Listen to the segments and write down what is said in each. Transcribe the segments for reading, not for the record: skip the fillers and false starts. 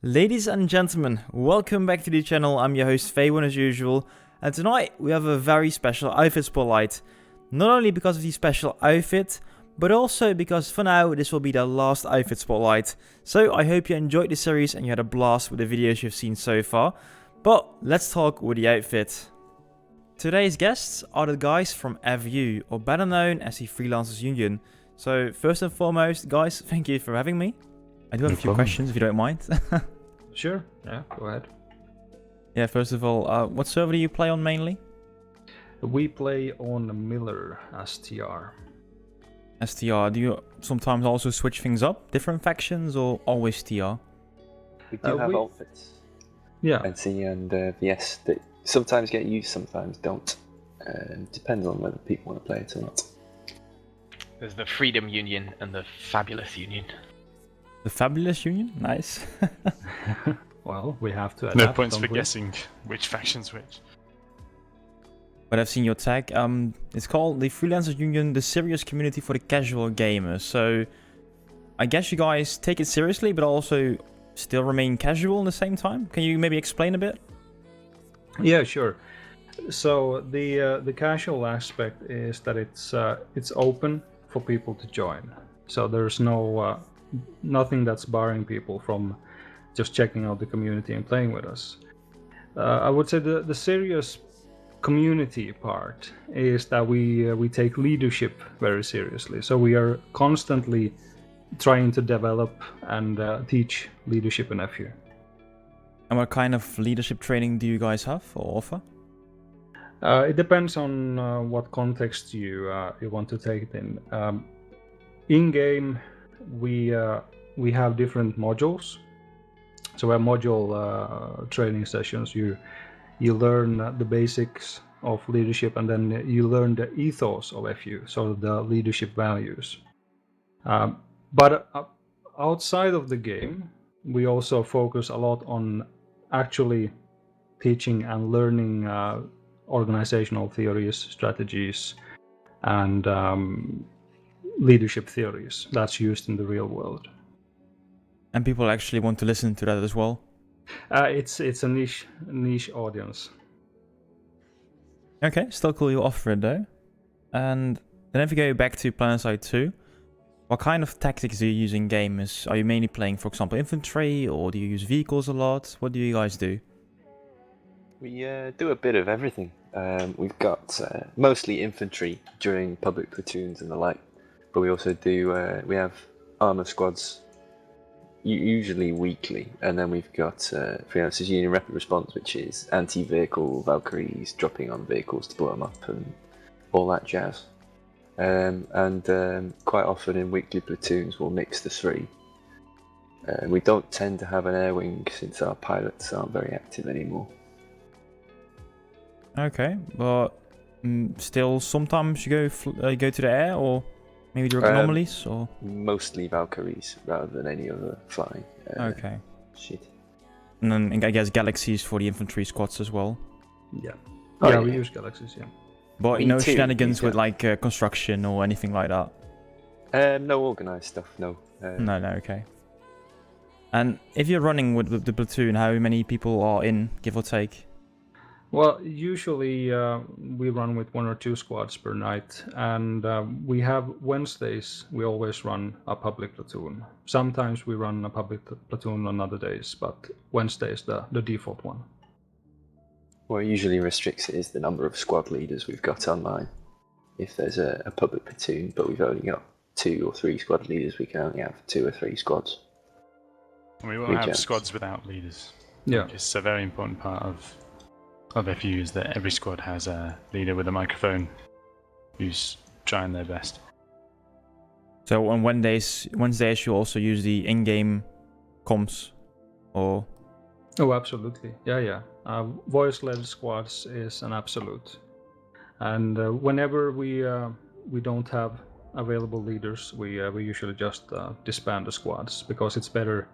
Ladies and gentlemen, welcome back to the channel. I'm your host Faywin as usual, and tonight we have a very special outfit spotlight. Not only because of the special outfit, but also because for now this will be the last outfit spotlight. So I hope you enjoyed the series and you had a blast with the videos you've seen so far. But let's talk with the outfit. Today's guests are the guys from FU, or better known as the Freelancers Union. So first and foremost, guys, thank you for having me. I do have a few questions if you don't mind. Sure, yeah, go ahead. Yeah, first of all, what server do you play on mainly? We play on Miller STR. STR, do you sometimes also switch things up? Different factions or always TR? We do have outfits. Yeah. And VS that sometimes get used, sometimes don't. Depends on whether people want to play it or not. There's the Freedom Union and the Fabulous Union. The Fabulous Union? Nice. Well, we have to adapt. No points for guessing which faction's which. But I've seen your tag. It's called the Freelancers Union, the serious community for the casual gamer. So I guess you guys take it seriously, but also still remain casual at the same time. Can you maybe explain a bit? Yeah, sure. So the casual aspect is that it's open for people to join. So there's nothing that's barring people from just checking out the community and playing with us. I would say the serious community part is that we take leadership very seriously. So we are constantly trying to develop and teach leadership in FU. And what kind of leadership training do you guys have or offer? It depends on what context you want to take it in. In-game, we have different modules. So we have module training sessions. You learn the basics of leadership, and then you learn the ethos of FU, so the leadership values. But outside of the game, we also focus a lot on actually teaching and learning organizational theories, strategies, and leadership theories that's used in the real world. And people actually want to listen to that as well? It's a niche audience. Okay, still cool you offer it though. And then if you go back to PlanetSide 2, what kind of tactics do you use in game? Are you mainly playing, for example, infantry, or do you use vehicles a lot? What do you guys do? We do a bit of everything. We've got mostly infantry during public platoons and the like, but we also do we have armor squads usually weekly, and then we've got Freelancers Union Rapid Response, which is anti-vehicle Valkyries dropping on vehicles to blow them up and all that jazz. And quite often in weekly platoons we'll mix the three. We don't tend to have an air wing since our pilots aren't very active anymore. Okay, but still sometimes you go to the air, or maybe there are anomalies, or mostly Valkyries rather than any other flying. Okay. Shit. And then I guess galaxies for the infantry squads as well. Yeah. Oh, yeah, yeah. we use galaxies. Yeah. But Me no too, shenanigans yeah. with like construction or anything like that. No organised stuff. No. No, okay. And if you're running with the platoon, how many people are in, give or take? Well, usually we run with 1 or 2 squads per night, and we have Wednesdays. We always run a public platoon. Sometimes we run a public platoon on other days, but Wednesday is the default one. What usually restricts it is the number of squad leaders we've got online. If there's a public platoon, but we've only got 2 or 3 squad leaders, we can only have 2 or 3 squads. And we won't have squads without leaders. Yeah. It's a very important part of FU is that every squad has a leader with a microphone who's trying their best. So on Wednesdays you also use the in-game comms, or? Oh, absolutely. Yeah. Voice-led squads is an absolute. And whenever we don't have available leaders, we usually just disband the squads, because it's better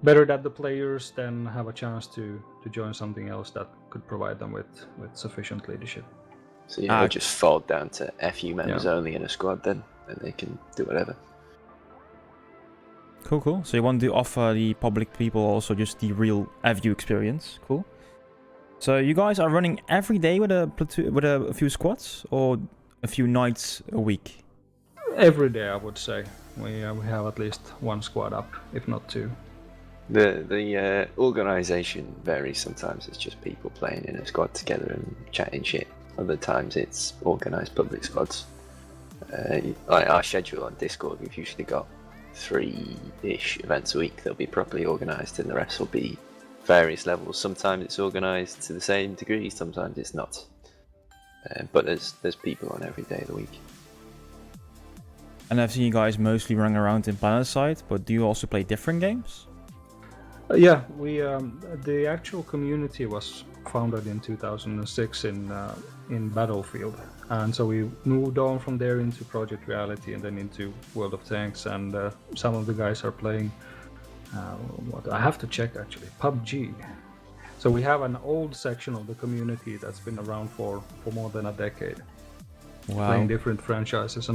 that the players then have a chance to join something else that could provide them with sufficient leadership. So we'll just fold down to FU members only in a squad then, and they can do whatever. Cool. So you want to offer the public people also just the real FU experience. Cool. So you guys are running every day with a platoon, with a few squads, or a few nights a week? Every day, I would say. We have at least one squad up, if not two. The organisation varies. Sometimes it's just people playing in a squad together and chatting shit. Other times it's organised public squads. Like our schedule on Discord, we've usually got 3-ish events a week that'll be properly organised, and the rest will be various levels. Sometimes it's organised to the same degree, sometimes it's not. But there's people on every day of the week. And I've seen you guys mostly running around in PlanetSide, but do you also play different games? Yeah, we the actual community was founded in 2006 in Battlefield, and so we moved on from there into Project Reality and then into World of Tanks, and some of the guys are playing what I have to check actually, PUBG. So we have an old section of the community that's been around for more than a decade, playing different franchises,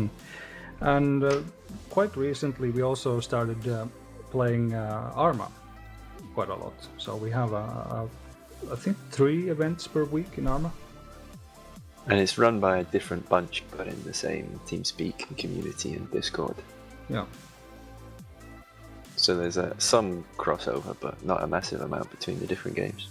and quite recently we also started playing Arma quite a lot. So we have I think 3 events per week in Arma. And it's run by a different bunch, but in the same TeamSpeak and community and Discord. Yeah. So there's some crossover, but not a massive amount between the different games.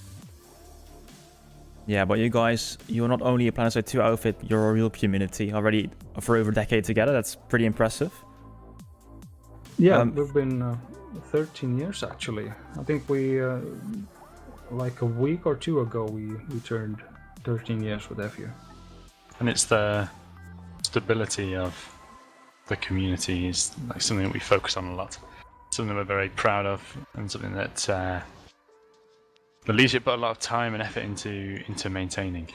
Yeah, but you guys, you're not only a PlanetSide 2 outfit, you're a real community already for over a decade together. That's pretty impressive. Yeah, we've been 13 years actually. I think we, like a week or 2 ago, we turned 13 years with FU. And it's the stability of the community is like something that we focus on a lot. Something we're very proud of, and something that the leadership put a lot of time and effort into maintaining.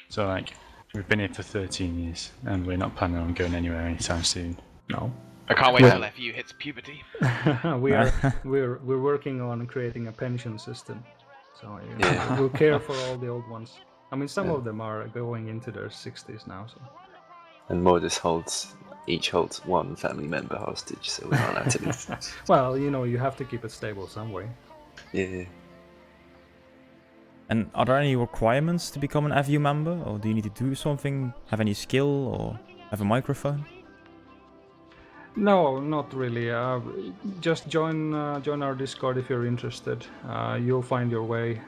So like we've been here for 13 years, and we're not planning on going anywhere anytime soon. No. I can't wait till FU hits puberty. we're working on creating a pension system, so we'll care for all the old ones. I mean, some of them are going into their 60s now. So. And Modus each holds one family member hostage, so we're not allowed to leave. Well, you have to keep it stable some way. Yeah. And are there any requirements to become an FU member, or do you need to do something, have any skill, or have a microphone? No, not really. Just join our Discord if you're interested. You'll find your way.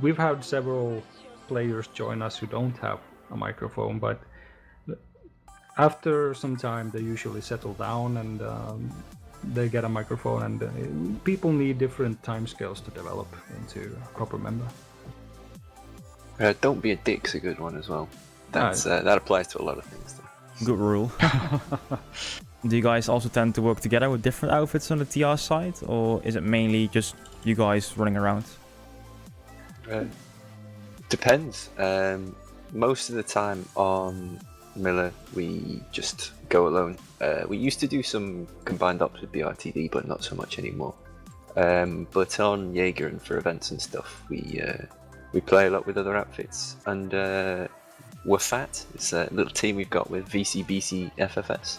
We've had several players join us who don't have a microphone, but after some time they usually settle down and they get a microphone, and people need different timescales to develop into a proper member. Don't be a dick's a good one as well. That applies to a lot of things though. Good rule. Do you guys also tend to work together with different outfits on the TR side, or is it mainly just you guys running around? Depends. Most of the time on Miller, we just go alone. We used to do some combined ops with BRTD, but not so much anymore. But on Jaeger and for events and stuff, we play a lot with other outfits. And we're fat. It's a little team we've got with VCBC FFS.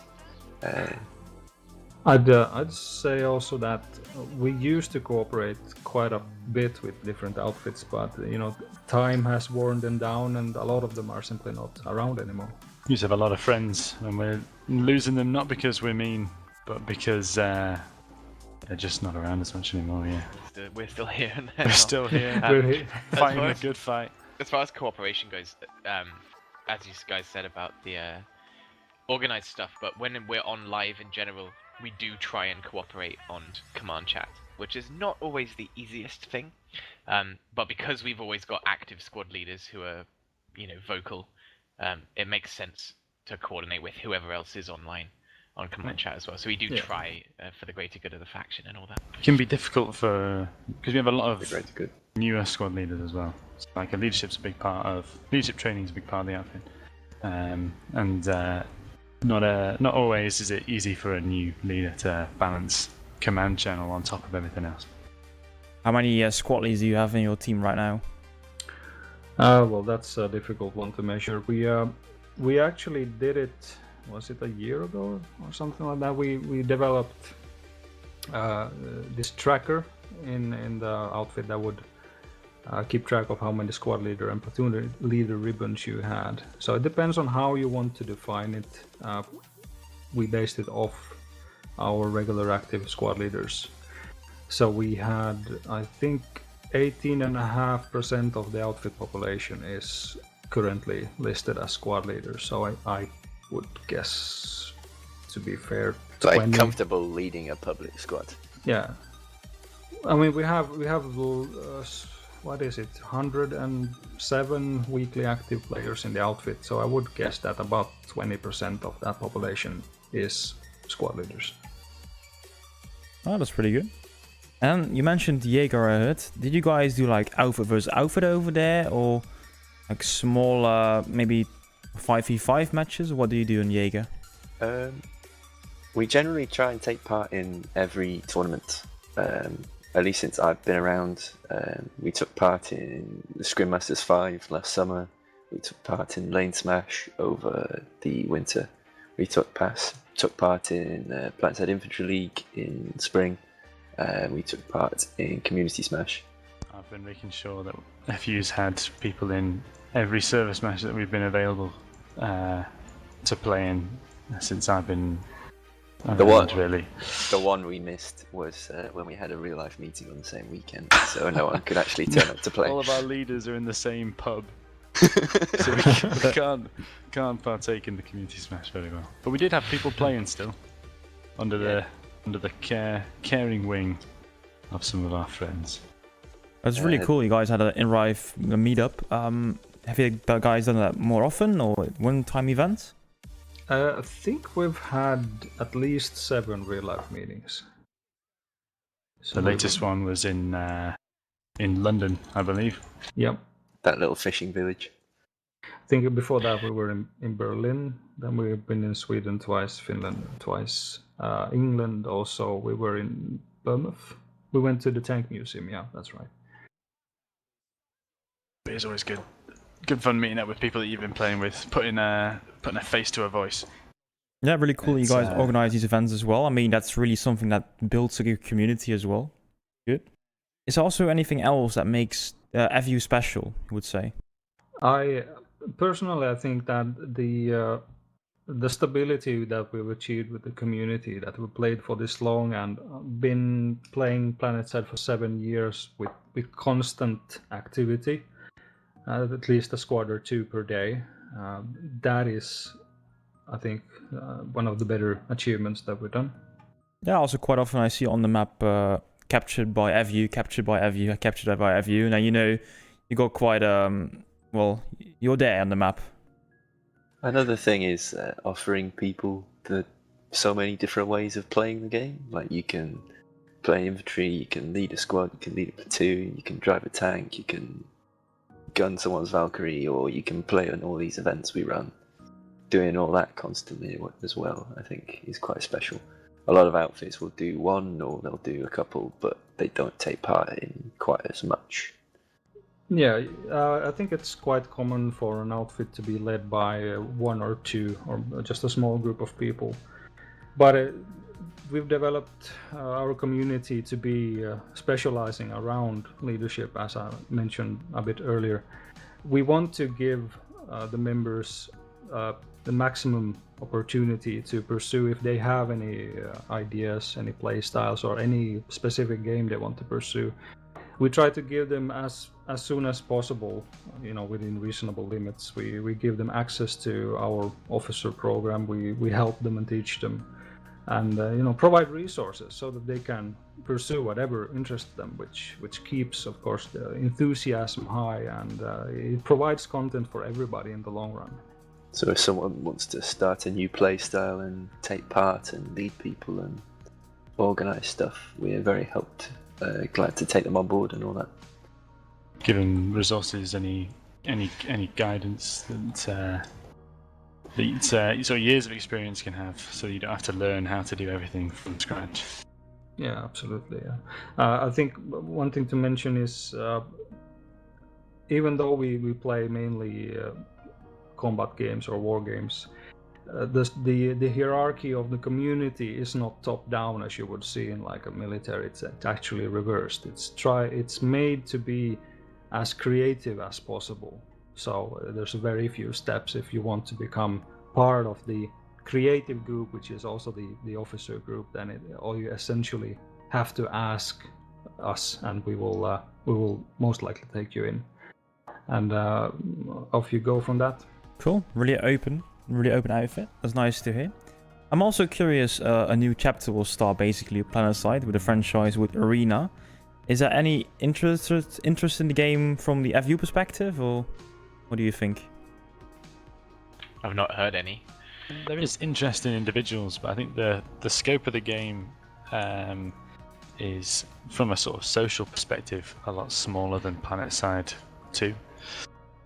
I'd say also that we used to cooperate quite a bit with different outfits, but time has worn them down, and a lot of them are simply not around anymore. We used to have a lot of friends, and we're losing them not because we're mean, but because they're just not around as much anymore. Yeah, We're still here. And we're still here, fighting a good fight. As far as cooperation goes, as you guys said about the organized stuff, but when we're on live in general, we do try and cooperate on command chat, which is not always the easiest thing. But because we've always got active squad leaders who are, vocal, it makes sense to coordinate with whoever else is online on command chat as well. So we do try for the greater good of the faction and all that. It can be difficult because we have a lot of Good. newer squad leaders as well. So like leadership training is a big part of the outfit, and not always is it easy for a new leader to balance command channel on top of everything else. How many squad leads do you have in your team right now? Well, that's a difficult one to measure. We actually did it. Was it a year ago or something like that? We developed this tracker in the outfit that would keep track of how many squad leader and platoon leader ribbons you had. So it depends on how you want to define it. We based it off our regular active squad leaders. So we had, I think, 18.5% of the outfit population is currently listed as squad leaders. So I would guess, to be fair, Like 20. comfortable leading a public squad. Yeah, I mean we have what is it, 107 weekly active players in the outfit. So I would guess that about 20% of that population is squad leaders. Oh, that's pretty good. And you mentioned Jaeger, I heard. Did you guys do like outfit versus outfit over there, or like small, maybe 5v5 matches? What do you do in Jaeger? We generally try and take part in every tournament. At least since I've been around. We took part in the Scrim Masters 5 last summer. We took part in Lane Smash over the winter. We took part in Planetside Infantry League in spring. We took part in Community Smash. I've been making sure that FU's had people in every service match that we've been available to play in since I've been around, really. The one we missed was when we had a real life meeting on the same weekend, so no one could actually turn up to play. All of our leaders are in the same pub, so we can't partake in the Community Smash very well. But we did have people playing still, under the caring wing of some of our friends. That's really cool. You guys had an in-real meetup. Have you guys done that more often, or one-time events? I think we've had at least 7 real-life meetings. So The latest one was in London, I believe. Yep. That little fishing village. I think before that we were in Berlin. Then we've been in Sweden twice, Finland twice, England also. We were in Bournemouth. We went to the Tank Museum. Yeah, that's right. It's always good fun meeting up with people that you've been playing with, putting a face to a voice. Yeah, really cool. You guys organize these events as well. I mean, that's really something that builds a good community as well. Good. Is there also anything else that makes FU special, you would say? I think that the stability that we've achieved with the community, that we played for this long and been playing PlanetSide for 7 years with constant activity, at least a squad or 2 per day, that is, I think, one of the better achievements that we've done. Yeah, also quite often I see on the map captured by FU, captured by FU, captured by FU. Now, you got quite, well, you're there on the map. Another thing is offering people so many different ways of playing the game. Like, you can play infantry, you can lead a squad, you can lead a platoon, you can drive a tank, you can gun someone's Valkyrie, or you can play on all these events we run. Doing all that constantly as well, I think, is quite special. A lot of outfits will do one, or they'll do a couple, but they don't take part in quite as much. Yeah, I think it's quite common for an outfit to be led by 1 or 2, or just a small group of people. But we've developed our community to be specializing around leadership, as I mentioned a bit earlier. We want to give the members the maximum opportunity to pursue if they have any ideas, any play styles, or any specific game they want to pursue. We try to give them as soon as possible, within reasonable limits. We give them access to our officer program. We help them and teach them, and provide resources so that they can pursue whatever interests them, which keeps, of course, the enthusiasm high, and it provides content for everybody in the long run. So if someone wants to start a new play style and take part and lead people and organise stuff, we are very glad to take them on board and all that. Given resources, any guidance that so years of experience can have, so you don't have to learn how to do everything from scratch. Yeah, absolutely. Yeah. I think one thing to mention is, even though we play mainly combat games or war games, the hierarchy of the community is not top down as you would see in like a military. It's actually reversed. It's made to be as creative as possible. So there's very few steps if you want to become part of the creative group, which is also the officer group. Then all you essentially have to ask us, and we will most likely take you in, and off you go from that. Cool. Really open outfit. That's nice to hear. I'm also curious. A new chapter will start basically PlanetSide with a franchise with Arena. Is there any interest in the game from the FU perspective, or what do you think? I've not heard any. There is interest in individuals, but I think the scope of the game is, from a sort of social perspective, a lot smaller than PlanetSide 2.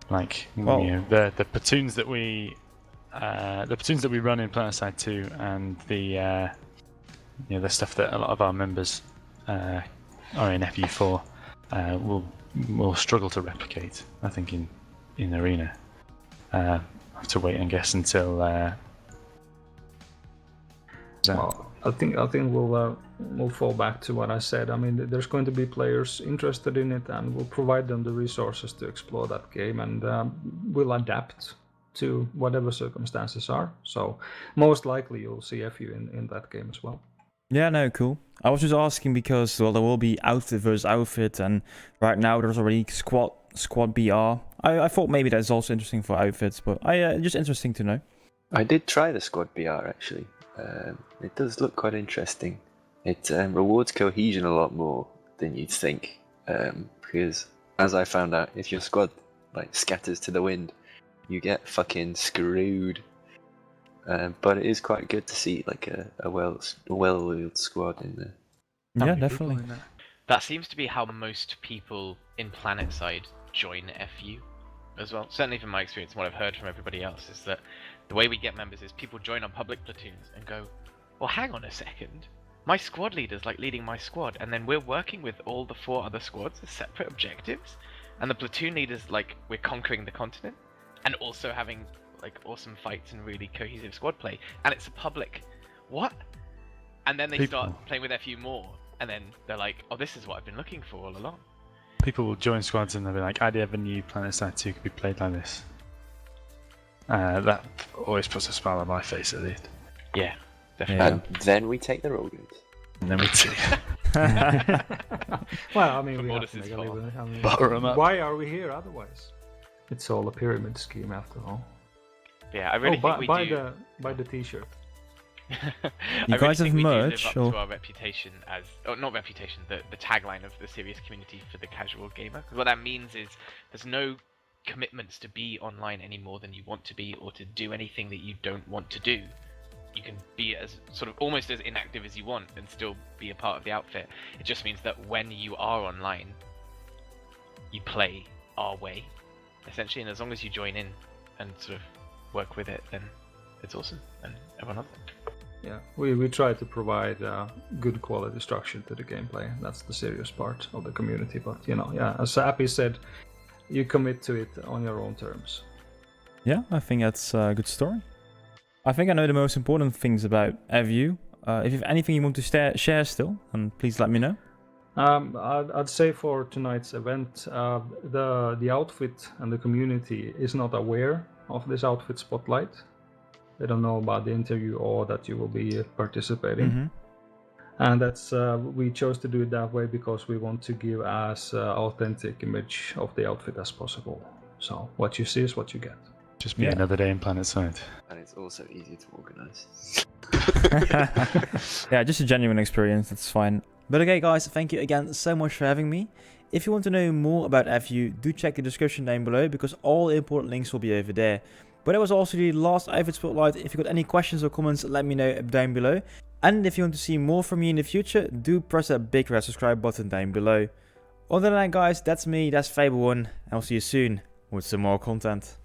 Like, Well- you know, the platoons that we run in PlanetSide 2 and the the stuff that a lot of our members are in FU4 will struggle to replicate. I think in Arena. I have to wait and guess until. Well, I think we'll fall back to what I said. I mean, there's going to be players interested in it, and we'll provide them the resources to explore that game, and we'll adapt to whatever circumstances are. So most likely you'll see FU in that game as well. Yeah, no, cool. I was just asking because, well, there will be outfit versus outfit, and right now there's already squad BR. I thought maybe that's also interesting for outfits, but just interesting to know. I did try the squad BR actually. It does look quite interesting. It rewards cohesion a lot more than you'd think, because as I found out, if your squad like scatters to the wind, you get fucking screwed. But it is quite good to see like a well-oiled squad in there. Yeah, many people definitely. in there? That seems to be how most people in PlanetSide join FU as well. Certainly from my experience, what I've heard from everybody else is that the way we get members is people join on public platoons and go, well, hang on a second. My squad leader's like leading my squad, and then we're working with all the 4 other squads as separate objectives, and the platoon leader's like, we're conquering the continent, and also having like awesome fights and really cohesive squad play, and it's a public what? And then they start playing with FU more, and then they're like, oh, this is what I've been looking for all along. People will join squads and they'll be like, I never knew PlanetSide 2 could be played like this. That always puts a smile on my face at least. Yeah, definitely. And then we take the roll goods. And then we see. Well, I mean, For we have Mortis' to make a fault. living. I mean, Butter 'em up. why are we here otherwise? It's all a pyramid scheme after all. Yeah, I really think we do. Buy the t-shirt. You guys have merch, live up or- to our reputation as, not reputation, the tagline of the serious community for the casual gamer. 'Cause what that means is there's no commitments to be online any more than you want to be, or to do anything that you don't want to do. You can be as sort of almost as inactive as you want and still be a part of the outfit. It just means that when you are online, you play our way, essentially, and as long as you join in and sort of work with it, then it's awesome, and everyone loves it. Yeah, we try to provide good quality structure to the gameplay. That's the serious part of the community. But as Appy said, you commit to it on your own terms. Yeah, I think that's a good story. I think I know the most important things about FU. If you have anything you want to share still, then please let me know. I'd say for tonight's event, the outfit and the community is not aware of this outfit spotlight. They don't know about the interview or that you will be participating. Mm-hmm. And that's we chose to do it that way because we want to give as authentic image of the outfit as possible. So what you see is what you get. Just be another day in PlanetSide. And it's also easy to organise. Yeah, just a genuine experience, that's fine. But okay guys, thank you again so much for having me. If you want to know more about FU, do check the description down below because all important links will be over there. But that was also the last outfit spotlight. If you got any questions or comments, let me know down below. And if you want to see more from me in the future, do press that big red subscribe button down below. Other than that guys, that's me, that's Fable1, and I'll see you soon with some more content.